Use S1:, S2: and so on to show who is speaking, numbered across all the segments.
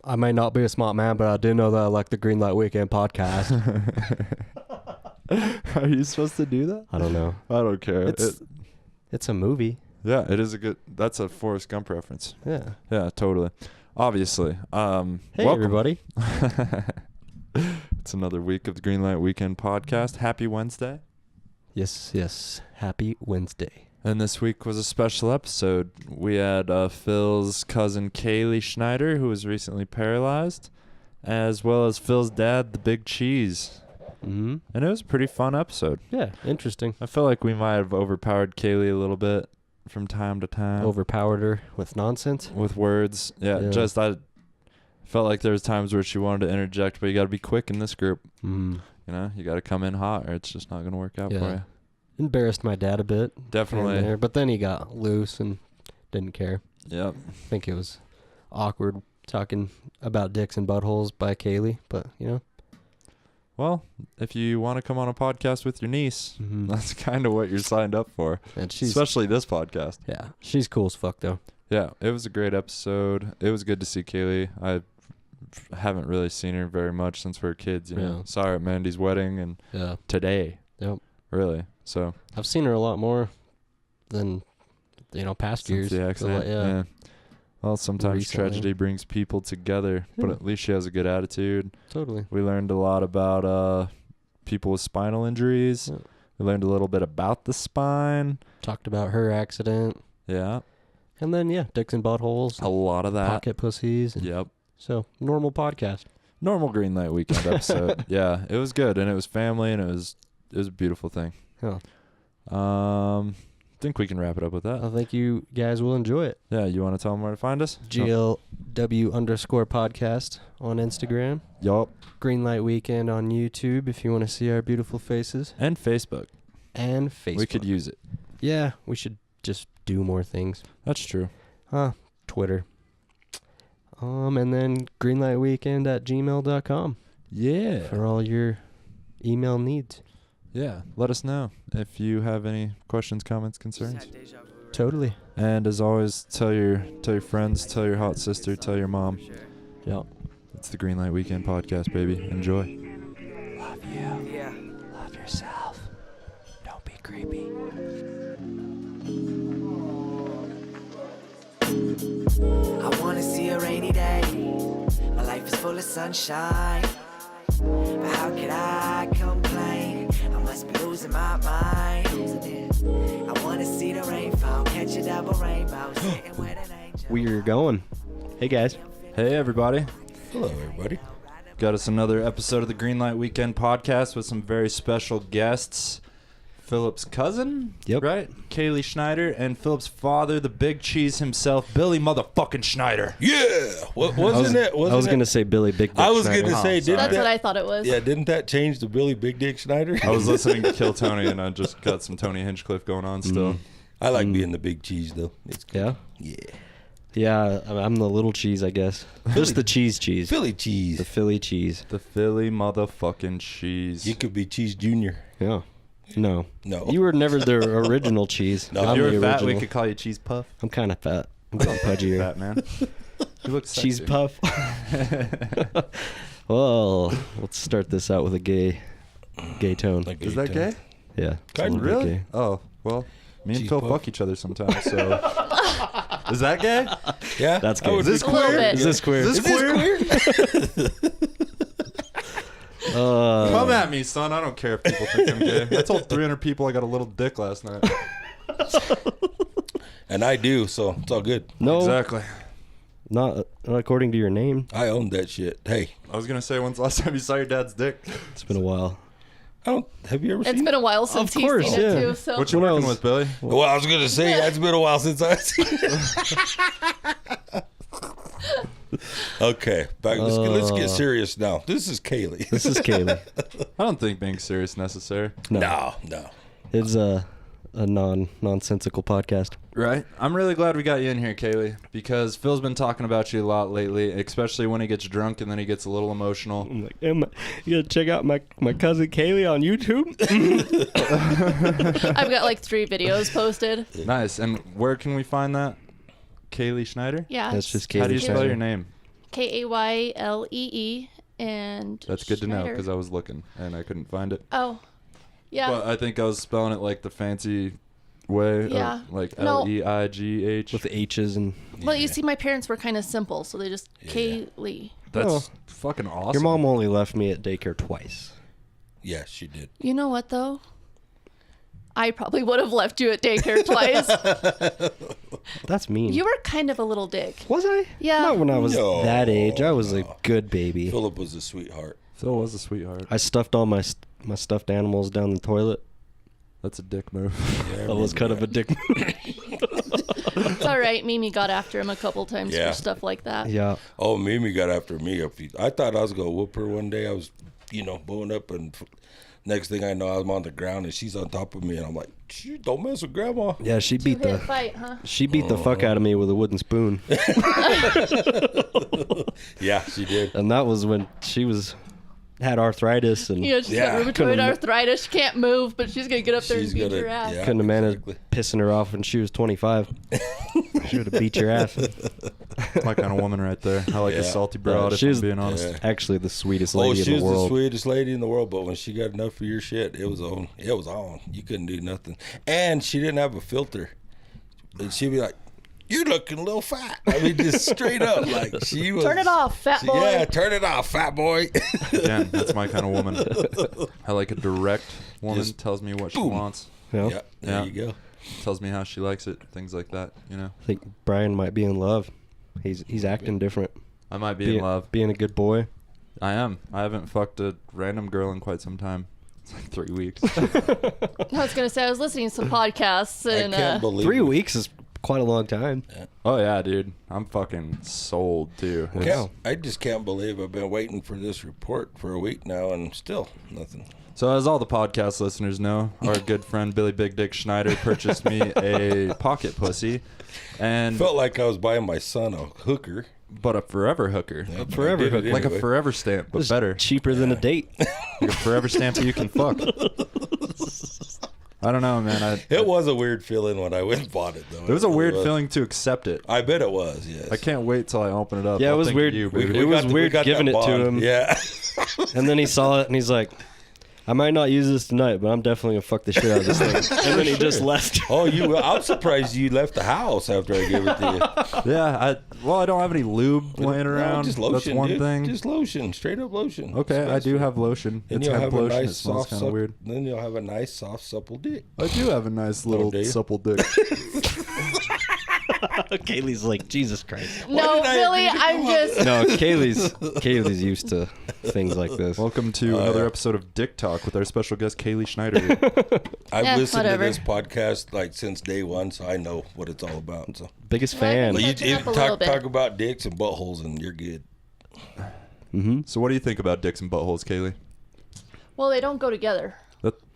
S1: I may not be a smart man, but I do know that I like the Greenlight Weekend podcast.
S2: Are you supposed to do that?
S1: I don't know.
S2: I don't care.
S1: It's a movie.
S2: Yeah, it is a good. That's a Forrest Gump reference.
S1: Yeah.
S2: Yeah, totally. Obviously.
S1: Hey,
S2: welcome.
S1: everybody.
S2: It's another week of the Greenlight Weekend podcast. Happy Wednesday.
S1: Yes. Happy Wednesday.
S2: And this week was a special episode. We had Phil's cousin Kaylee Schneider, who was recently paralyzed, as well as Phil's dad, the Big Cheese.
S1: Mm-hmm.
S2: And it was a pretty fun episode.
S1: Yeah, interesting.
S2: I feel like we might have overpowered Kaylee a little bit from time to time.
S1: Overpowered her with nonsense.
S2: With words. Yeah. I felt like there was times where she wanted to interject, but you got to be quick in this group.
S1: Mm.
S2: You know, you got to come in hot or it's just not going to work out for you.
S1: Embarrassed my dad a bit.
S2: Definitely.
S1: But then he got loose and didn't care.
S2: Yep.
S1: I think it was awkward talking about dicks and buttholes by Kaylee, but, you know.
S2: Well, if you want to come on a podcast with your niece, that's kind of what you're signed up for.
S1: And
S2: especially this podcast.
S1: Yeah. She's cool as fuck, though.
S2: Yeah. It was a great episode. It was good to see Kaylee. I haven't really seen her very much since we were kids. You know? Saw her at Mandy's wedding and today.
S1: Yep.
S2: Really. So
S1: I've seen her a lot more than, past
S2: since
S1: years.
S2: the accident. Yeah. Well, sometimes
S1: Recently.
S2: tragedy brings people together, but at least she has a good attitude.
S1: Totally.
S2: We learned a lot about people with spinal injuries.
S1: Yeah.
S2: We learned a little bit about the spine.
S1: Talked about her accident.
S2: Yeah.
S1: And then, dicks and buttholes.
S2: A lot of that.
S1: Pocket pussies.
S2: Yep.
S1: So, normal podcast.
S2: Normal Greenlight Weekend episode. Yeah, it was good, and it was family, and it was a beautiful thing.
S1: Yeah.
S2: Think we can wrap it up with that.
S1: I think you guys will enjoy it.
S2: Yeah, you want to tell them where to find us?
S1: GLW_podcast on Instagram.
S2: Yup.
S1: Greenlight Weekend on YouTube if you want to see our beautiful faces.
S2: And Facebook. We could use it.
S1: Yeah, we should just do more things.
S2: That's true.
S1: Twitter. And then greenlightweekend@gmail.com.
S2: Yeah.
S1: For all your email needs.
S2: Yeah, let us know if you have any questions, comments, concerns.
S1: Totally.
S2: And as always, tell your friends, tell your hot sister, tell your mom.
S1: Yeah.
S2: It's the Greenlight Weekend podcast, baby. Enjoy.
S1: Love you. Yeah. Love yourself. Don't be creepy.
S3: I wanna see a rainy day. My life is full of sunshine, but how could I complain? I must be losing my mind. I wanna see the rain fall, catch a double rainbow, sitting with an angel.
S1: We're going. Hey, guys.
S2: Hey, everybody.
S4: Hello, everybody.
S2: Got us another episode of the Greenlight Weekend podcast with some very special guests. Philip's cousin,
S1: Yep.
S2: right? Kaylee Schneider, and Philip's father, the Big Cheese himself, Billy motherfucking Schneider.
S4: Yeah. Wasn't it?
S1: I was going to say Billy Big Dick
S4: I was
S1: Schneider.
S4: going to say, didn't
S5: That's
S4: that,
S5: what I thought it was.
S4: Yeah, didn't that change to Billy Big Dick Schneider?
S2: I was listening to Kill Tony, and I just got some Tony Hinchcliffe going on still.
S4: I like being the big cheese, though. It's good.
S1: Yeah?
S4: Yeah.
S1: Yeah, I'm the little cheese, I guess. Just the cheese.
S4: Philly cheese.
S1: The Philly cheese.
S2: The Philly motherfucking cheese.
S4: You could be Cheese Junior.
S1: Yeah. No.
S4: No.
S1: You were never the original cheese.
S4: No.
S2: If
S1: I'm
S2: you were
S1: the
S2: fat, we
S1: original.
S2: could call you Cheese Puff.
S1: I'm kind of fat. I'm kind of pudgier.
S2: Fat man. You look sexy.
S1: Cheese puff. Well, let's start this out with a gay tone.
S4: Like
S2: Is that gay?
S1: Yeah. it's a
S4: Kinda.
S1: little bit
S2: Really?
S1: gay.
S2: Oh, well, me and
S4: Cheese
S2: Phil
S4: Puff.
S2: fuck each other sometimes, so. Is that gay?
S4: Yeah.
S1: That's
S4: I
S1: gay.
S4: would
S2: Is this
S5: A little
S2: queer?
S5: bit.
S1: Is this queer?
S2: Is this queer? Come at me, son. I don't care if people think I'm gay. I told 300 people I got a little dick last night.
S4: And I do, so it's all good.
S1: No,
S2: Exactly.
S1: not according to your name.
S4: I own that shit. Hey,
S2: I was going to say, when's the last time you saw your dad's dick?
S1: It's been a while.
S4: have you ever
S5: It's
S4: seen
S5: been a while since he's
S1: course,
S5: seen
S1: yeah.
S5: it too. So
S2: What you
S1: When I
S2: working
S1: was-
S2: with, Billy?
S4: Well, I was going to say, it's been a while since I've seen it. Okay, let's get serious now. This is Kaylee.
S1: This is Kaylee.
S2: I don't think being serious is necessary.
S4: No.
S1: It's a nonsensical podcast.
S2: Right? I'm really glad we got you in here, Kaylee, because Phil's been talking about you a lot lately, especially when he gets drunk and then he gets a little emotional.
S1: I'm like, you gotta check out my cousin Kaylee on YouTube.
S5: I've got like 3 videos posted.
S2: Nice. And where can we find that? Kaylee Schneider?
S5: Yeah.
S1: That's just
S2: How do
S1: Kaylee
S2: you spell
S1: Schneider.
S2: your name?
S5: Kaylee, and
S2: That's good to know
S5: Schneider.
S2: because I was looking and I couldn't find it.
S5: Oh, yeah.
S2: But I think I was spelling it like the fancy way.
S5: Yeah.
S2: Like
S5: No.
S2: Leigh.
S1: With the H's and...
S5: Well, you see, my parents were kind of simple, so they just
S4: Yeah.
S5: Kaylee.
S2: That's
S1: Oh.
S2: fucking awesome.
S1: Your mom only left me at daycare twice.
S4: Yeah, she did.
S5: You know what, though? I probably would have left you at daycare twice.
S1: That's mean.
S5: You were kind of a little dick.
S1: Was I?
S5: Yeah.
S1: Not when I was
S4: No,
S1: that age. I was a
S4: no.
S1: good baby.
S4: Philip was a sweetheart.
S2: Phil was a sweetheart.
S1: I stuffed all my stuffed animals down the toilet.
S2: That's a dick move.
S4: Yeah, I
S1: That was kind of a dick move.
S5: It's all right. Mimi got after him a couple times
S4: Yeah.
S5: for stuff like that.
S1: Yeah.
S4: Oh, Mimi got after me. I thought I was going to whoop her one day. I was, bowing up, and next thing I know, I'm on the ground, and she's on top of me, and I'm like, "Shoot, don't mess with Grandma."
S1: Yeah, she beat
S5: Two-hit
S1: the
S5: fight, huh?
S1: fuck out of me with a wooden spoon.
S4: Yeah, she did.
S1: And that was when she had arthritis and
S5: Yeah, she's
S4: Yeah.
S5: got rheumatoid arthritis. She can't move, but she's gonna get up there
S4: She's
S5: and beat
S4: gonna-
S5: your ass.
S4: yeah.
S1: couldn't have managed
S4: Exactly.
S1: pissing her off when she was 25. She would have beat your ass.
S2: My kind of woman right there. I like a
S4: Yeah.
S2: salty broad, if
S1: She
S2: I'm
S1: was-
S2: being honest.
S4: Yeah.
S1: Actually, the sweetest
S4: Oh,
S1: lady
S4: she
S1: in
S4: was
S1: the
S4: the
S1: world.
S4: sweetest lady in the world, but when she got enough of your shit, it was on. It was on. You couldn't do nothing. And she didn't have a filter. And she'd be like, "You're looking a little fat." I mean, just straight up. Like, she was.
S5: Turn it off, fat boy.
S4: Yeah, turn it off, fat boy.
S2: Again, that's my kind of woman. I like a direct woman.
S4: Just
S2: tells me what she
S4: boom.
S2: wants.
S1: You know?
S4: Yeah, there
S2: Yeah.
S4: you go.
S2: Tells me how she likes it. Things like that.
S1: I think Brian might be in love. He's acting different.
S2: I might be in love.
S1: Being a good boy.
S2: I am. I haven't fucked a random girl in quite some time. It's like 3 weeks.
S5: I was gonna say I was listening to some podcasts and
S4: I can't believe
S1: 3
S4: it.
S1: weeks is quite a long time.
S2: Oh yeah, dude. I'm fucking sold too. It's-
S1: Wow.
S4: I just can't believe I've been waiting for this report for a week now and still nothing.
S2: So as all the podcast listeners know, our good friend Billy Big Dick Schneider purchased me a pocket pussy, and
S4: Felt like I was buying my son a hooker.
S2: but a forever hooker,
S4: Yeah, but
S1: forever
S4: I did it
S1: hooker.
S2: like a
S4: anyway.
S2: forever stamp, but
S1: It's
S2: better,
S1: cheaper than a date.
S2: like a forever stamp that you can fuck. I don't know, man.
S4: It was a weird feeling when I went and bought it, though.
S2: It was a
S4: really
S2: weird
S4: was.
S2: feeling to accept it.
S4: I bet it was, yes.
S2: I can't wait till I open it up.
S1: Yeah, it
S2: I'll
S1: was
S2: think of
S1: weird.
S2: You,
S1: We-
S2: baby.
S1: it was
S4: we
S1: weird
S4: got
S1: giving
S4: that
S1: it to
S4: bond.
S1: him.
S4: Yeah.
S1: And then he saw it and he's like, I might not use this tonight, but I'm definitely going to fuck the shit out of this thing. And then he just left.
S4: Oh, I'm surprised you left the house after I gave it to you.
S2: Yeah, I don't have any lube laying
S4: No,
S2: around.
S4: just lotion,
S2: That's one
S4: dude.
S2: thing.
S4: Just lotion, straight up lotion.
S2: Okay, I do have lotion.
S4: Then
S2: It's
S4: you'll
S2: hemp
S4: have a
S2: lotion.
S4: nice
S2: It smells
S4: soft,
S2: kind of weird.
S4: Then you'll have a nice soft supple dick.
S2: I do have a nice little
S4: do you?
S2: supple dick.
S1: Kaylee's like, Jesus Christ.
S5: no,
S4: did I
S5: Billy,
S4: agree to
S5: I'm
S4: come
S5: just.
S1: No, Kaylee's used to things like this.
S2: Welcome to another
S4: yeah.
S2: episode of Dick Talk with our special guest Kaylee Schneider.
S4: I've
S5: Yeah,
S4: listened
S5: whatever.
S4: to this podcast like since day one, so I know what it's all about. So
S1: Biggest
S5: Well, I
S1: fan.
S5: can
S4: you
S5: Touch it up a little bit.
S4: talk about dicks and buttholes, and you're good.
S2: So what do you think about dicks and buttholes, Kaylee?
S5: Well, they don't go together.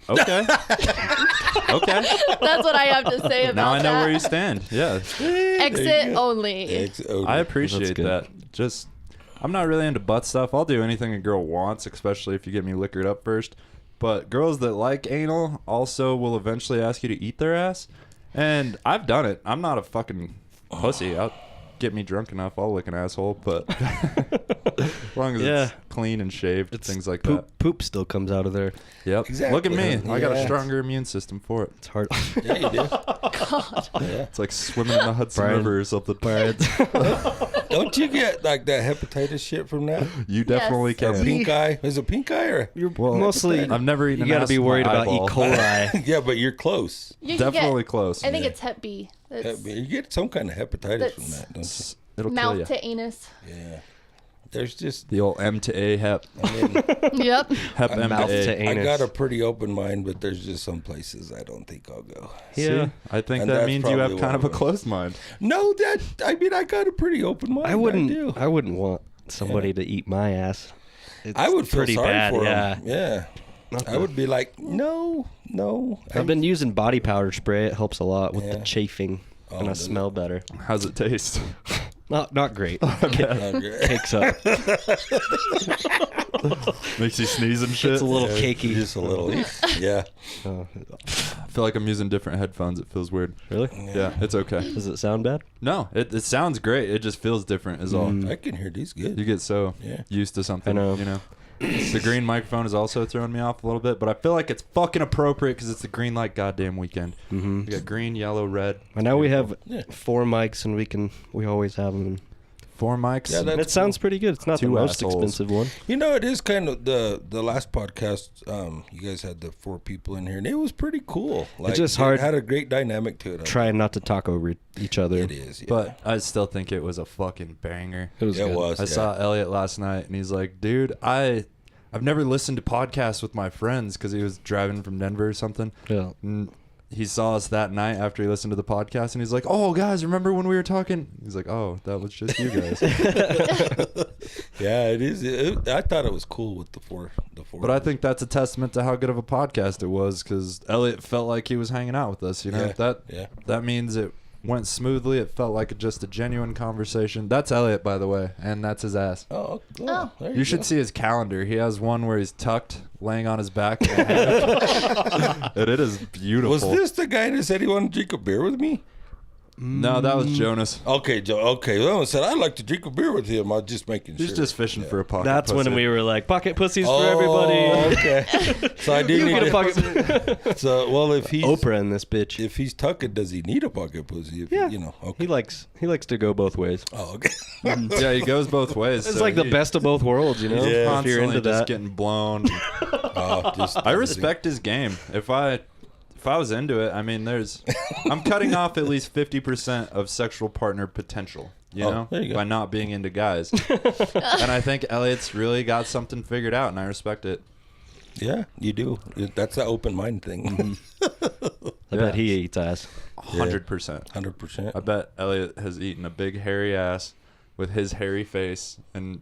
S2: Okay. Okay.
S5: That's what I have to say about
S2: Now I know
S5: that.
S2: where you stand. Yeah.
S5: Exit only.
S2: I appreciate
S1: good.
S2: that. Just, I'm not really into butt stuff. I'll do anything a girl wants, especially if you get me liquored up first. But girls that like anal also will eventually ask you to eat their ass. And I've done it. I'm not a fucking pussy. I'll get me drunk enough. I'll lick an asshole. But as long as
S1: Yeah.
S2: it's clean and shaved, things like
S1: Poop still comes out of there.
S2: that. Yep.
S4: Exactly.
S2: Look at me. I got a
S4: Yeah.
S2: stronger immune system for it.
S1: It's hard.
S4: Yeah, you do.
S5: God.
S2: It's like swimming in the Hudson
S1: Brian.
S2: River or something.
S4: Don't you get like that hepatitis shit from that?
S2: You definitely
S5: Yes.
S4: Or
S2: can.
S4: pink eye? Is it pink eye or?
S1: You're
S2: Well,
S1: mostly.
S2: I've never eaten
S1: You
S2: an
S1: got to
S2: ass
S1: be
S2: with my
S1: worried about E.
S2: eyeball.
S1: coli.
S4: Yeah, but you're close.
S5: You can
S2: Definitely
S5: get,
S2: close.
S5: I think it's Hep B. That's
S4: You get some kind of hepatitis
S5: That's-
S4: from that, don't
S2: It'll kill
S5: mouth
S2: you.
S5: to anus.
S4: you? Yeah. There's just,
S2: The old M to A hep.
S4: I mean,
S5: Yep.
S2: Hep M
S1: Mouth
S2: to A.
S1: to
S4: I
S1: anus.
S4: got a pretty open mind, but there's just some places I don't think I'll go.
S1: Yeah.
S2: See? I think
S4: And
S2: that
S4: that's
S2: means you have
S4: probably
S2: kind
S4: one
S2: of a
S4: of them.
S2: closed mind.
S4: No, I got a pretty open mind.
S1: I
S4: do.
S1: wouldn't want somebody to eat my ass. It's
S4: I would feel
S1: pretty
S4: sorry
S1: bad.
S4: for
S1: Yeah.
S4: him. Yeah. I would be like, no.
S1: I've been using body powder spray. It helps a lot with the
S4: Yeah.
S1: chafing, and I
S4: does it?
S1: smell better.
S2: How's it taste?
S1: Not great.
S4: Okay.
S1: Cakes up.
S2: Makes you sneeze and shit.
S1: It's a little cakey.
S4: Just a little. Yeah.
S2: feel like I'm using different headphones. It feels weird.
S1: Really?
S2: Yeah, it's okay.
S1: Does it sound bad?
S2: No, it sounds great. It just feels different is all.
S4: I can hear these good.
S2: You get so used to something,
S1: I know.
S2: you know. The green microphone is also throwing me off a little bit, but I feel like it's fucking appropriate because it's the green light goddamn weekend.
S1: Mm-hmm.
S2: We got green, yellow, red.
S1: And now we have 4 mics, and we always have them.
S2: 4 mics.
S4: Yeah,
S1: And
S4: that's
S1: it sounds pretty good. It's not the
S2: 2
S1: most
S2: assholes.
S1: expensive one.
S4: You know, it is kind of the last podcast. You guys had the 4 people in here, and it was pretty cool. Like,
S1: just
S4: it
S1: hard
S4: had a great dynamic to it.
S1: Trying not to talk over each other.
S4: It is, yeah.
S2: But I still think it was a fucking banger.
S1: It was
S4: It
S1: good.
S4: was.
S2: I saw Elliot last night, and he's like, dude, I've never listened to podcasts with my friends because he was driving from Denver or something.
S1: Yeah.
S2: And he saw us that night after he listened to the podcast, and he's like, oh, guys, remember when we were talking? He's like, oh, that was just you guys.
S4: Yeah, it is. I thought it was cool with the four.
S2: But I think that's a testament to how good of a podcast it was because Elliot felt like he was hanging out with us. You know, that means it went smoothly. It felt like just a genuine conversation. That's Elliot, by the way, and that's his ass.
S4: Oh. There
S2: You should
S4: go.
S2: see his calendar. He has one where he's tucked, laying on his back. And it is beautiful.
S4: Was this the guy that said he wanted to drink a beer with me?
S2: No, that was Jonas.
S4: Okay, Joe. Okay, well, I said I'd like to drink a beer with him. I was just making sure.
S2: He's just fishing for a pocket.
S1: That's
S2: pussy.
S1: when we were like, pocket pussies
S4: Oh,
S1: for everybody.
S4: Okay. So I do
S1: You
S4: need
S1: get a
S4: to.
S1: pocket.
S4: So if he's
S1: Oprah in this bitch.
S4: if he's tucking, does he need a pocket pussy? If
S1: Yeah.
S4: Okay.
S1: He likes to go both ways.
S4: Oh, okay.
S2: Yeah, he goes both ways.
S1: It's
S2: so
S1: like the
S2: he-
S1: best of both worlds, you know.
S4: Yeah.
S1: If you're
S2: Constantly
S1: into
S2: just
S1: that.
S2: getting blown.
S4: Just
S2: I respect his game. If I was into it, I mean, I'm cutting off at least 50% of sexual partner potential, you know,
S4: there you go.
S2: by not being into guys. And I think Elliot's really got something figured out, and I respect it.
S4: Yeah, you do. That's an open mind thing.
S1: I bet he eats ass.
S2: 100%.
S4: 100%.
S2: I bet Elliot has eaten a big hairy ass with his hairy face, and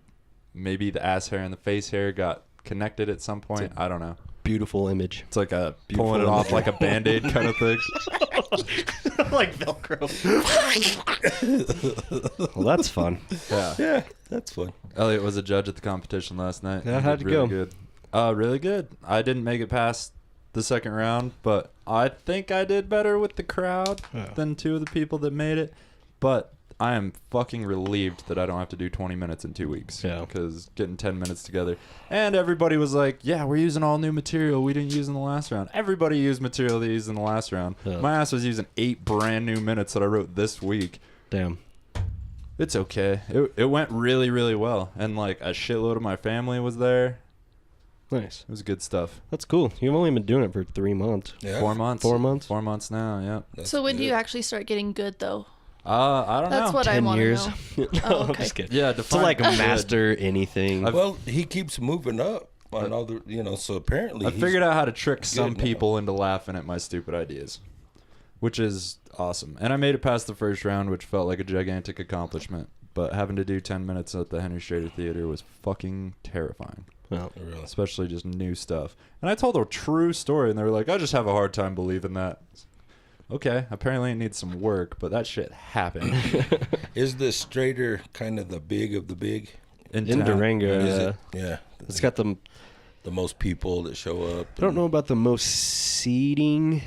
S2: maybe the ass hair and the face hair got connected at some point. I don't know.
S1: Beautiful image.
S2: It's like a
S1: Beautiful
S2: pulling it off
S1: imagery.
S2: like a Band-Aid kind of thing.
S1: Like Velcro. Well, that's fun.
S2: Yeah.
S4: Yeah, that's fun.
S2: Elliot was a judge at the competition last night.
S1: Yeah,
S2: He
S1: how'd
S2: did
S1: it
S2: really
S1: go?
S2: Good. Really good. I didn't make it past the second round, but I think I did better with the crowd than 2 of the people that made it. But I am fucking relieved that I don't have to do 20 minutes in 2 weeks.
S1: Yeah.
S2: Because getting 10 minutes together. And everybody was like, yeah, we're using all new material we didn't use in the last round. Everybody used material they used in the last round.
S1: Yeah.
S2: My ass was using 8 brand new minutes that I wrote this week.
S1: Damn.
S2: It's okay. It went really, really well. And like a shitload of my family was there.
S1: Nice.
S2: It was good stuff.
S1: That's cool. You've only been doing it for 3 months.
S4: Yeah.
S2: 4 months.
S1: 4 months?
S2: 4 months now, yeah.
S4: That's
S5: So when do
S4: good.
S5: you actually start getting good, though?
S2: I don't
S5: That's
S2: know.
S5: what I
S1: 10
S5: want to
S1: years.
S5: know.
S1: No,
S5: Oh,
S1: I'm
S5: okay.
S1: just kidding.
S2: Yeah,
S1: To like master anything.
S4: Well, he keeps moving up on all the, so apparently
S2: I
S4: he's-
S2: figured out how to trick some
S4: now.
S2: people into laughing at my stupid ideas, which is awesome. And I made it past the first round, which felt like a gigantic accomplishment. But having to do 10 minutes at the Henry Schrader Theater was fucking terrifying.
S1: Well,
S4: Really.
S2: Especially just new stuff. And I told a true story, and they were like, I just have a hard time believing that. Okay, apparently it needs some work, but that shit happened.
S4: Is the Straighter kind of the big of the big?
S2: In
S1: in
S2: town.
S1: Durango,
S4: Is
S1: yeah.
S4: it? Yeah.
S1: It's got the.
S4: the most people that show up.
S1: I don't know about the most seating.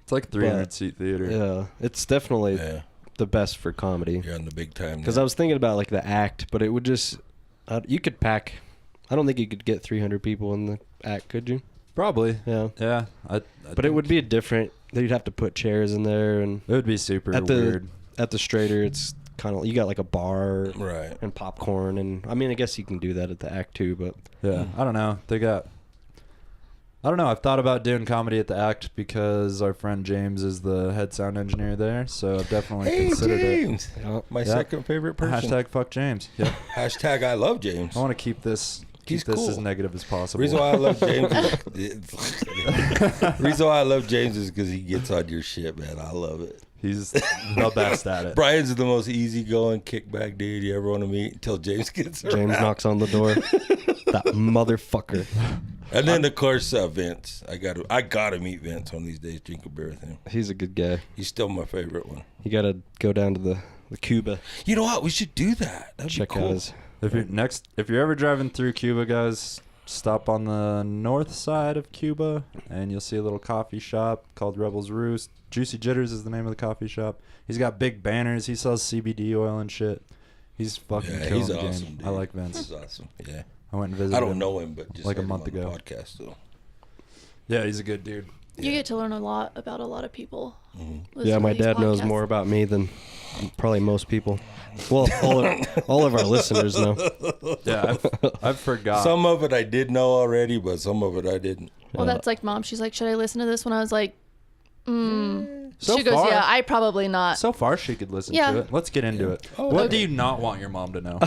S2: It's like 300
S1: But-
S2: seat theater.
S1: Yeah, it's definitely
S4: Yeah,
S1: the best for comedy.
S4: you're on the big time.
S1: Because
S4: now.
S1: I was thinking about like the act, but it would just. You could pack. I don't think you could get 300 people in the act, could you?
S2: Probably.
S1: Yeah.
S2: Yeah. I
S1: But it would be a different. You'd have to put chairs in there, and
S2: It would be super
S1: at the
S2: weird.
S1: at the Straighter, it's kind of you got like a bar
S4: Right.
S1: and popcorn, and I mean I guess you can do that at the act too, but
S2: Yeah. I don't know. I don't know. I've thought about doing comedy at the act because our friend James is the head sound engineer there, so I've definitely
S4: Hey
S2: considered
S4: James,
S1: yeah.
S4: my
S2: Yeah.
S4: second favorite
S2: it.
S4: person.
S2: Hashtag fuck James. Yeah.
S4: Hashtag I love James.
S2: I want to keep this
S4: He's
S2: as
S4: cool.
S2: negative as possible.
S4: Reason why I love James is reason why I love James is because he gets on your shit, man. I love it.
S2: He's the best at it.
S4: Brian's the most easygoing kickback dude you ever want to meet until James gets around.
S1: James knocks on the door. That motherfucker.
S4: And then of course Vince. I gotta meet Vince one of these days. Drink a beer with him.
S1: He's a good guy.
S4: He's still my favorite one.
S1: You got to go down to the Cuba.
S4: You know what? We should do that. That'd
S1: Check
S4: be cool.
S1: out his.
S2: If you're ever driving through Cuba, guys, stop on the north side of Cuba, and you'll see a little coffee shop called Rebel's Roost. Juicy Jitters is the name of the coffee shop. He's got big banners. He sells CBD oil and shit. He's fucking killing
S4: he's
S2: the
S4: awesome,
S2: game.
S4: dude.
S2: I like Vince.
S4: He's awesome. Yeah.
S2: I went and visited
S4: I don't
S2: him
S4: know him, but just
S2: like a
S4: heard him
S2: month
S4: on the
S2: ago.
S4: podcast, though.
S2: Yeah, he's a good dude.
S5: You get to learn a lot about a lot of people.
S1: Yeah, my dad knows more about me than probably most people. Well, all of our listeners know.
S2: Yeah, I've forgot.
S4: Some of it I did know already, but some of it I didn't.
S5: Well, that's like Mom. She's like, should I listen to this? When I was like,
S2: So
S5: she goes,
S2: far-
S5: yeah, I probably not.
S2: So far, she could listen
S5: Yeah.
S2: to it. Let's get into it.
S4: Oh,
S2: What
S4: okay.
S2: do you not want your mom to know?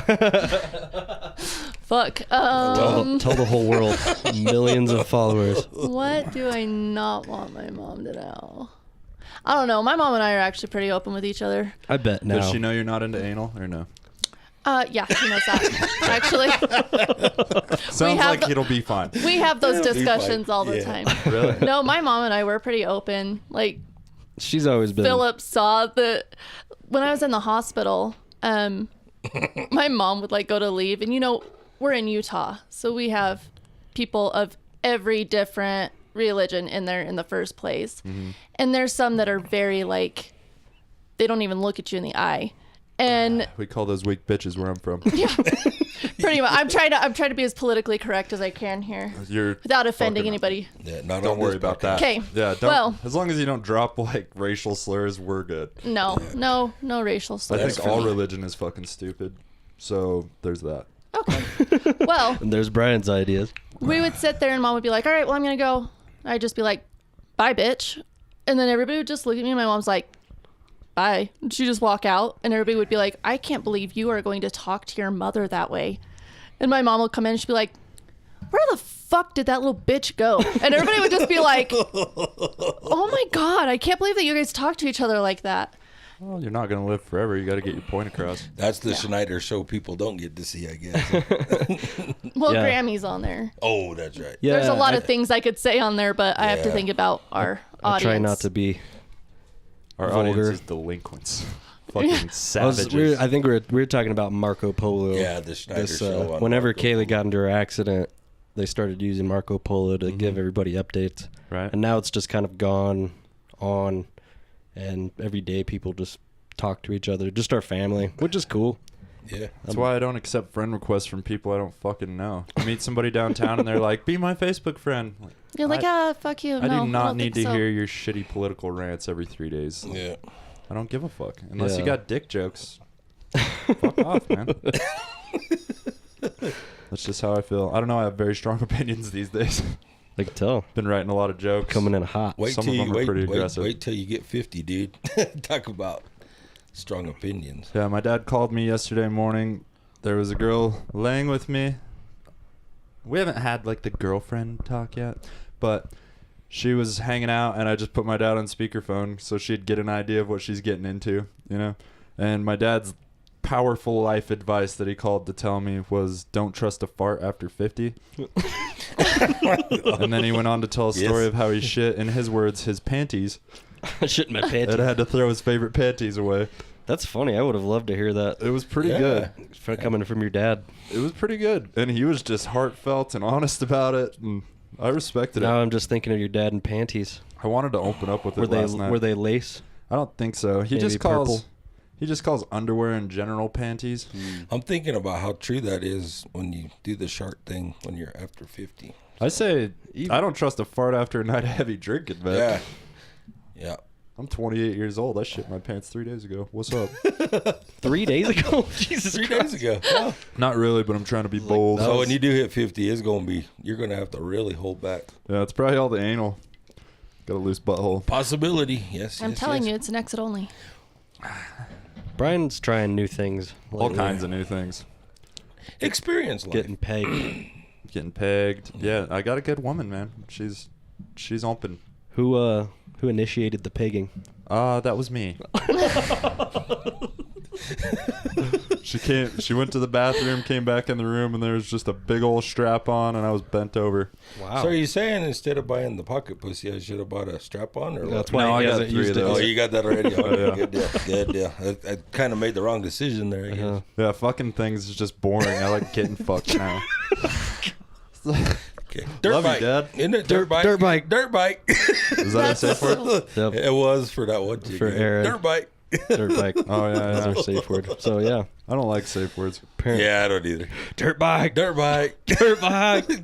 S5: Fuck.
S1: Tell the whole world, millions of followers.
S5: What do I not want my mom to know? I don't know. My mom and I are actually pretty open with each other.
S1: I bet now.
S2: Does she know you're not into anal or no?
S5: Yeah, she knows that. Actually,
S2: Sounds
S5: have
S2: like
S5: the-
S2: it'll be fine.
S5: we have those
S4: It'll be
S5: discussions
S4: fine.
S5: all the
S4: Yeah.
S5: time.
S2: Really?
S5: No, my mom and I were pretty open. Like,
S1: She's always been.
S5: Philip saw that when I was in the hospital, my mom would like go to leave, and we're in Utah, so we have people of every different religion in there in the first place. And there's some that are very like, they don't even look at you in the eye. And
S2: We call those weak bitches where I'm from.
S5: pretty much, I'm trying to be as politically correct as I can here
S2: You're
S5: without offending
S2: fucking-
S5: anybody.
S4: Yeah, not
S2: Don't
S4: on
S2: worry
S4: this
S2: about
S4: podcast.
S2: that.
S5: 'Kay.
S2: Yeah. Don't,
S5: Well-
S2: as long as you don't drop like racial slurs, we're good.
S5: No racial
S2: I
S5: slurs.
S2: think
S5: for
S2: all
S5: me.
S2: religion is fucking stupid. So there's that.
S5: Okay. Well,
S1: And there's Brian's ideas.
S5: we would sit there and Mom would be like, all right, well, I'm going to go. I'd just be like, bye, bitch. And then everybody would just look at me and my mom's like, bye. And she'd just walk out and everybody would be like, I can't believe you are going to talk to your mother that way. And my mom would come in and she'd be like, where the fuck did that little bitch go? And everybody would just be like, oh my God, I can't believe that you guys talk to each other like that.
S2: Well, you're not gonna live forever. You got to get your point across.
S4: That's the Schneider show people don't get to see, I guess.
S5: Well,
S1: Yeah.
S5: Grammy's on there.
S4: Oh, that's right.
S1: Yeah,
S5: There's a lot of things I could say on there, but I have to
S4: Yeah.
S5: think about our
S1: I
S5: audience.
S1: try not to be.
S2: Our
S1: Vulgar.
S2: audience is delinquents. Fucking
S1: I
S2: savages.
S1: think we were talking about Marco Polo.
S4: Yeah, the Schneider show. on
S1: Whenever
S4: Marco
S1: Kaylee
S4: Polo.
S1: got into her accident, they started using Marco Polo to give everybody updates.
S2: Right.
S1: And now it's just kind of gone on, and every day people just talk to each other, just our family, which is cool.
S4: Yeah.
S2: That's why I don't accept friend requests from people I don't fucking know. I meet somebody downtown and they're like, "Be my Facebook friend." Like,
S5: You're like, fuck you.
S2: I
S5: no,
S2: do not
S5: don't
S2: need
S5: think
S2: to
S5: so.
S2: hear your shitty political rants every 3 days.
S4: Yeah.
S2: I don't give a fuck unless you
S1: Yeah.
S2: got dick jokes. Fuck off, man. That's just how I feel. I don't know. I have very strong opinions these days.
S1: I can tell.
S2: Been writing a lot of jokes.
S1: Coming in hot.
S4: Wait
S2: Some
S4: till
S2: of
S4: you
S2: them are pretty aggressive.
S4: Wait till you get 50, dude. Talk about strong opinions.
S2: Yeah, my dad called me yesterday morning. There was a girl laying with me. We haven't had like the girlfriend talk yet, but she was hanging out and I just put my dad on speakerphone so she'd get an idea of what she's getting into, you know? And my dad's powerful life advice that he called to tell me was don't trust a fart after 50. And then he went on to tell a story
S4: Yes.
S2: of how he shit, in his words, his panties.
S1: Shit in my
S2: And
S1: panties.
S2: had to throw his favorite panties away.
S1: That's funny. I would have loved to hear that.
S2: It was pretty
S4: Yeah.
S2: good.
S1: Coming from your dad.
S2: It was pretty good. And he was just heartfelt and honest about it. And I respected
S1: Now
S2: it.
S1: I'm just thinking of your dad in panties.
S2: I wanted to open up with
S1: Were
S2: it
S1: they
S2: last night.
S1: were they lace?
S2: I don't think so. He
S1: Maybe
S2: just calls
S1: purple?
S2: he just calls underwear in general panties.
S4: I'm thinking about how true that is when you do the shark thing when you're after 50.
S2: I say I don't trust a fart after a night of heavy drinking, man.
S4: Yeah. Yeah.
S2: I'm 28 years old. I shit my pants 3 days ago. What's up?
S1: 3 days ago? Jesus
S4: 3
S1: Christ.
S4: days ago. Yeah.
S2: Not really, but I'm trying to be bold.
S4: So when you do hit 50, you're going to have to really hold back.
S2: Yeah, it's probably all the anal. Got a loose butthole.
S4: Possibility. Yes.
S5: I'm
S4: yes,
S5: telling
S4: yes.
S5: you, it's an exit only.
S1: Brian's trying new things.
S2: All
S1: lately.
S2: kinds of new things.
S4: Experience life.
S1: Getting pegged.
S2: Getting pegged. Yeah, I got a good woman, man. She's open.
S1: Who initiated the pegging?
S2: That was me. She went to the bathroom, came back in the room, and there was just a big old strap on, and I was bent over.
S1: Wow.
S4: So are you saying instead of buying the pocket pussy, I should have bought a strap on? Or
S1: That's
S4: what?
S1: why
S2: No,
S1: he
S2: I got
S1: hasn't
S2: 3
S1: used
S2: of
S1: it.
S2: those.
S4: Oh, you got that already? Oh,
S2: yeah.
S4: Good deal. Good deal. I kind of made the wrong decision there, I guess.
S1: Uh-huh.
S2: Yeah, fucking things is just boring. I like getting fucked now.
S4: Okay. Dirt
S2: Love you,
S4: bike.
S2: Dad.
S4: Isn't it? Dirt bike.
S1: dirt bike.
S4: Dirt bike.
S2: Is that a safe word?
S1: Yep.
S4: It was for that one chick.
S1: For Aaron.
S4: Dirt bike.
S1: Dirt bike.
S2: Oh, yeah,
S1: That's
S2: yeah.
S1: our safe word. So yeah.
S2: I don't like safe words.
S4: Yeah, I don't either.
S1: Dirt bike.
S4: Dirt bike.
S1: Dirt bike.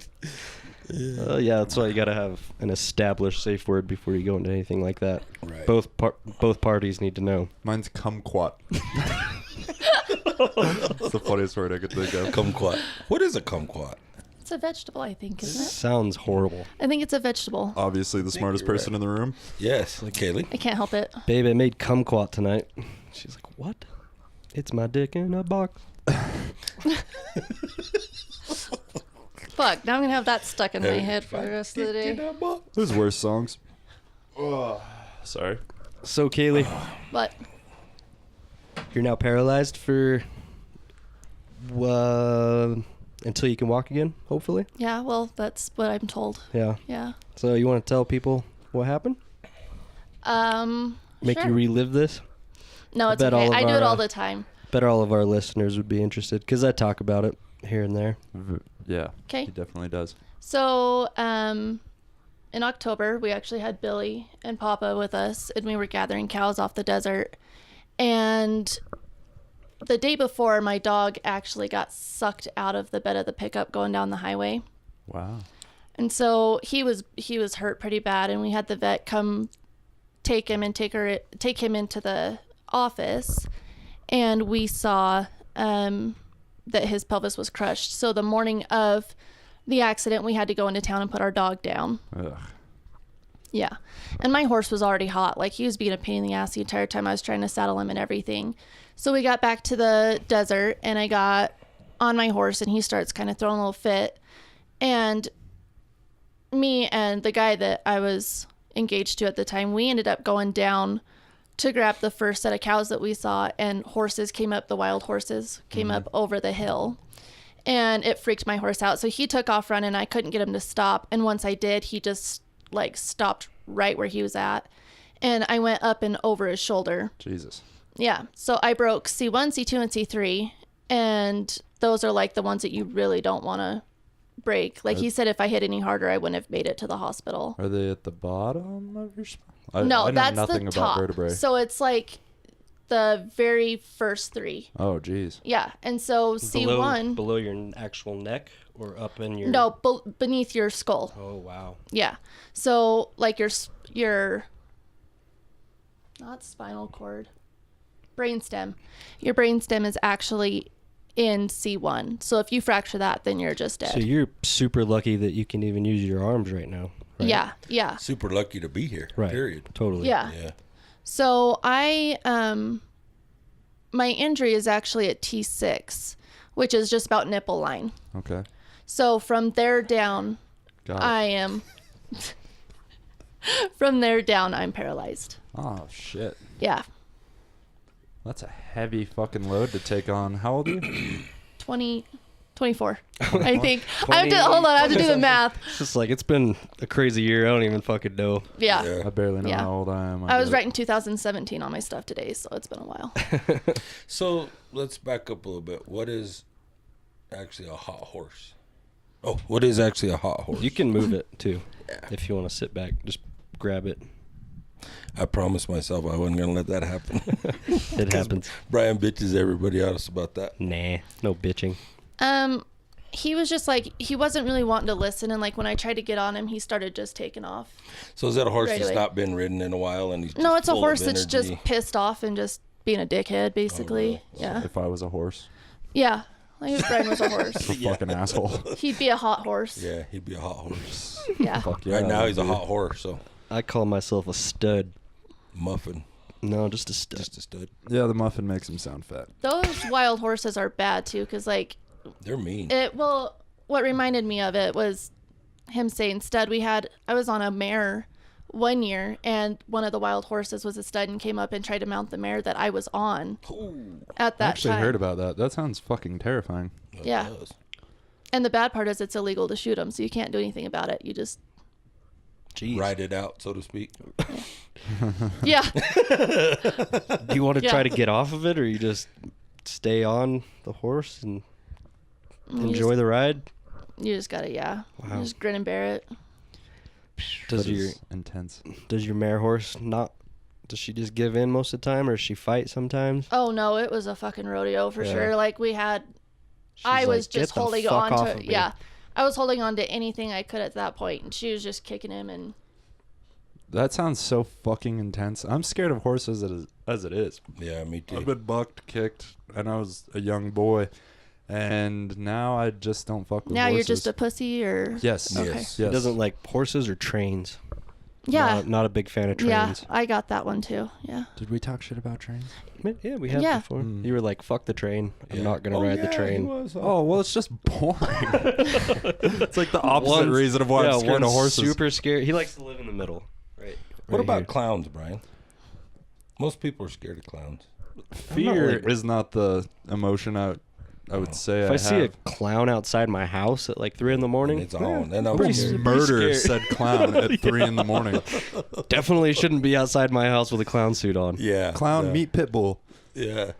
S1: Yeah, that's why you gotta have an established safe word before you go into anything like that.
S4: Right.
S1: Both parties need to know.
S2: Mine's kumquat. That's the funniest word I could think of.
S4: Kumquat. What is a kumquat?
S5: It's a vegetable, I think, isn't it?
S1: Sounds horrible.
S5: I think it's a vegetable.
S2: Obviously the smartest
S4: you're
S2: person in the room.
S4: Yes, Kaylee.
S5: I can't help it.
S1: Babe, I made kumquat tonight. She's like, what? It's my dick in a box.
S5: Fuck, now I'm going to have that stuck in my head for the rest of the day.
S2: There's worse songs. Oh, sorry.
S1: So Kaylee,
S5: But
S1: you're now paralyzed for until you can walk again, hopefully.
S5: yeah, well, that's what I'm told.
S1: Yeah.
S5: Yeah.
S1: So you want to tell people what happened? Make
S5: Sure.
S1: you relive this?
S5: No, it's
S1: bet
S5: okay.
S1: all of
S5: I do it
S1: our,
S5: all the time.
S1: Bet all of our listeners would be interested because I talk about it here and there.
S2: Yeah.
S5: Okay.
S2: He definitely does.
S5: So, in October, we actually had Billy and Papa with us, and we were gathering cows off the desert. And the day before, my dog actually got sucked out of the bed of the pickup going down the highway.
S2: Wow.
S5: And so he was hurt pretty bad, and we had the vet come take him into the office, and we saw that his pelvis was crushed. So the morning of the accident, we had to go into town and put our dog down.
S2: Ugh.
S5: Yeah. And my horse was already hot. Like, he was being a pain in the ass the entire time I was trying to saddle him and everything. So we got back to the desert, and I got on my horse, and he starts kind of throwing a little fit. And me and the guy that I was engaged to at the time, we ended up going down to grab the first set of cows that we saw, and horses came up, the wild horses came up over the hill. And it freaked my horse out. So he took off running. I couldn't get him to stop. And once I did, he just like stopped right where he was at. And I went up and over his shoulder.
S2: Jesus.
S5: Yeah. So I broke C1, C2, and C3. And those are like the ones that you really don't want to break. Like he said, if I hit any harder, I wouldn't have made it to the hospital.
S2: Are they at the bottom of your spine?
S5: No,
S2: I know
S5: that's
S2: nothing
S5: the
S2: about
S5: top.
S2: vertebrae.
S5: So it's like the very first three.
S2: Oh, geez.
S5: Yeah. And so C1.
S1: Below your actual neck or up in your...
S5: No, beneath your skull.
S1: Oh, wow.
S5: Yeah. So like your not spinal cord, brainstem. Your brainstem is actually in C1. So if you fracture that, then you're just dead.
S1: So you're super lucky that you can even use your arms right now. Right?
S5: Yeah. Yeah.
S4: Super lucky to be here.
S1: Right.
S4: Period.
S1: Totally.
S5: Yeah.
S4: Yeah.
S5: So I my injury is actually at T6, which is just about nipple line.
S2: Okay.
S5: So from there down,
S2: Got it.
S5: I am from there down, I'm paralyzed.
S2: Oh, shit.
S5: Yeah.
S2: That's a heavy fucking load to take on. How old are you?
S5: 24, I think. I have to hold on. I have to do the math.
S1: It's just like, it's been a crazy year. I don't even fucking know.
S5: Yeah.
S4: Yeah.
S2: I barely know
S5: Yeah.
S2: how old I am.
S5: I was
S2: get it.
S5: writing 2017 on my stuff today, so it's been a while.
S4: So let's back up a little bit. What is actually a hot horse? Oh, what is actually a hot horse?
S1: You can move it too. If you want to sit back, just grab it.
S4: I promised myself I wasn't going to let that happen.
S1: It happens.
S4: Brian bitches everybody else about that.
S1: Nah, no bitching.
S5: He was just like, he wasn't really wanting to listen, and like when I tried to get on him, he started just taking off.
S4: So is that a horse
S5: Right
S4: that's
S5: away.
S4: not been ridden in a while and he's
S5: No,
S4: just
S5: it's a
S4: full
S5: horse
S4: of
S5: that's just
S4: energy?
S5: pissed off and just being a dickhead, basically. Yeah.
S2: If I was a horse.
S5: Yeah. Like if Brian was a horse.
S2: Fucking asshole.
S5: He'd be a hot horse.
S4: Yeah, he'd be a hot horse.
S5: Yeah.
S2: Fuck yeah.
S4: Right now he's a
S2: dude.
S4: hot horse, so
S1: I call myself a stud.
S4: muffin.
S1: No, just a stud.
S4: Just a stud.
S2: Yeah, the muffin makes him sound fat.
S5: Those wild horses are bad too, because like
S4: They're mean.
S5: what reminded me of it was him saying stud. I was on a mare one year, and one of the wild horses was a stud and came up and tried to mount the mare that I was on at that
S2: I actually
S5: time.
S2: heard about that. That sounds fucking terrifying.
S4: It
S5: Yeah.
S4: does.
S5: And the bad part is it's illegal to shoot them, so you can't do anything about it. You just
S1: Jeez.
S4: Ride it out, so to speak.
S5: yeah.
S1: Do you want to
S5: Yeah.
S1: try to get off of it, or you just stay on the horse and
S5: You
S1: enjoy
S5: just-
S1: the ride?
S5: You just gotta,
S1: Wow.
S5: just grin and bear it.
S1: Does
S2: That
S1: your
S2: is intense.
S1: does your mare horse not? Does she just give in most of the time, or does she fight sometimes?
S5: Oh no, it was a fucking rodeo for
S1: Yeah.
S5: sure. Like we had,
S1: She's
S5: I was
S1: like, "Get
S5: just
S1: the
S5: holding
S1: fuck
S5: on
S1: off
S5: to,
S1: of me."
S5: yeah, I was holding on to anything I could at that point, and she was just kicking him. And
S2: That sounds so fucking intense. I'm scared of horses as it is.
S4: Yeah, me too.
S2: I've been bucked, kicked, and I was a young boy, and now I just don't fuck with
S5: now
S2: horses.
S5: you're just a pussy, or
S2: yes,
S5: Okay.
S2: yes.
S1: He doesn't like horses or trains.
S5: yeah,
S1: Not a big fan of
S5: yeah.
S1: trains.
S5: I got that one too. Yeah.
S2: Did we talk shit about trains?
S1: Yeah, we have
S5: Yeah.
S1: before.
S2: Mm.
S1: You were like, "Fuck the train. I'm
S4: Yeah.
S1: not gonna
S4: Oh,
S1: ride the
S4: yeah, he
S1: train."
S4: was, huh?
S2: Oh well, it's just boring. It's like the opposite
S1: One's-
S2: reason of why I'm scared of
S1: one's
S2: horses.
S1: Super scared. He likes to live in the middle. Right.
S4: What
S1: right
S4: about
S1: here.
S4: clowns, Brian? Most people are scared of clowns.
S2: Fear
S1: like-
S2: is not the emotion I would say
S1: If
S2: I
S1: I see a
S2: have.
S1: clown outside my house at like 3 in the morning,
S4: And it's on. And I'm
S1: pretty
S4: scared.
S2: Murder
S1: scared.
S2: said clown at 3 in the morning.
S1: definitely shouldn't be outside my house with a clown suit on.
S4: Yeah.
S2: Clown
S4: yeah.
S2: meet pit bull.
S4: Yeah.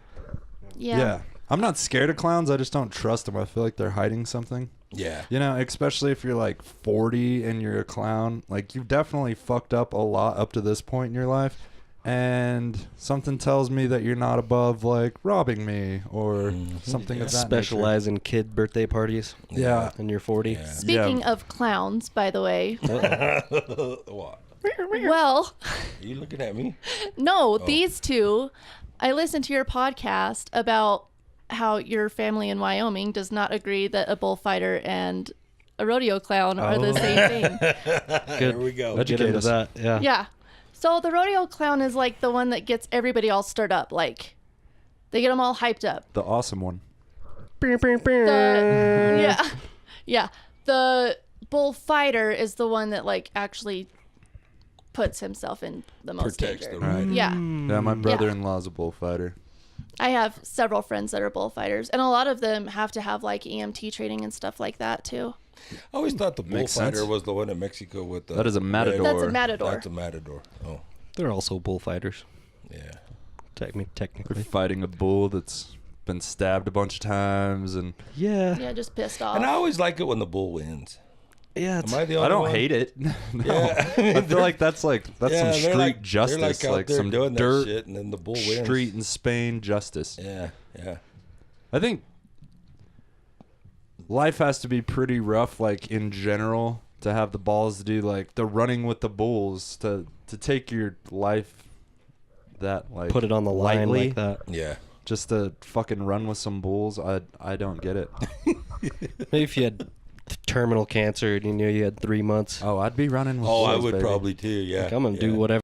S5: Yeah.
S2: I'm not scared of clowns. I just don't trust them. I feel like they're hiding something.
S4: Yeah.
S2: You know, especially if you're like 40 and you're a clown. Like, you've definitely fucked up a lot up to this point in your life. And something tells me that you're not above, like, robbing me or something of that
S1: Specialize in kid birthday parties.
S2: nature. Yeah.
S1: And you're 40.
S4: Yeah.
S5: Speaking of clowns, by the way,
S4: What?
S5: well,
S4: Are you looking at me?
S5: no, these two, I listened to your podcast about how your family in Wyoming does not agree that a bullfighter and a rodeo clown are the same thing.
S1: Good.
S4: Here we go.
S1: We'll get
S2: Educate
S1: into
S2: us.
S1: that. Yeah.
S5: Yeah. So the rodeo clown is like the one that gets everybody all stirred up. Like, they get them all hyped up.
S2: The awesome one.
S5: Yeah. Yeah. The bullfighter is the one that like actually puts himself in the most
S4: Protects
S5: danger.
S4: the right.
S5: Yeah.
S2: Yeah, my brother-in-law's a bullfighter.
S5: I have several friends that are bullfighters, and a lot of them have to have like EMT training and stuff like that too.
S4: I always thought the
S2: Makes
S4: bullfighter
S2: sense.
S4: was the one in Mexico with the.
S2: That is a matador.
S5: That's a matador.
S4: That's a matador. Oh,
S1: They're also bullfighters.
S4: yeah.
S2: We're
S1: Technically.
S2: fighting a bull that's been stabbed a bunch of times, and
S1: Yeah.
S5: Yeah, just pissed off.
S4: And I always like it when the bull wins.
S1: Yeah.
S4: Am I the only
S2: I don't
S4: one?
S2: hate it. No.
S4: Yeah.
S2: I feel like that's some
S4: they're
S2: street justice,
S4: They're like out
S2: like
S4: there
S2: some
S4: doing
S2: dirt
S4: that shit, and then the bull wins.
S2: street in Spain justice.
S4: Yeah, yeah.
S2: I think life has to be pretty rough, like in general, to have the balls to do like the running with the bulls, to take your life that like
S1: Put it on the line
S2: lightly,
S1: like that.
S4: Yeah.
S2: just to fucking run with some bulls. I don't get it.
S1: Maybe if you had terminal cancer and you knew you had 3 months,
S2: Oh, I'd be running with
S4: Oh,
S2: bulls,
S4: I would
S2: baby.
S4: probably too. Yeah.
S1: like, I'm gonna
S4: yeah.
S1: do whatever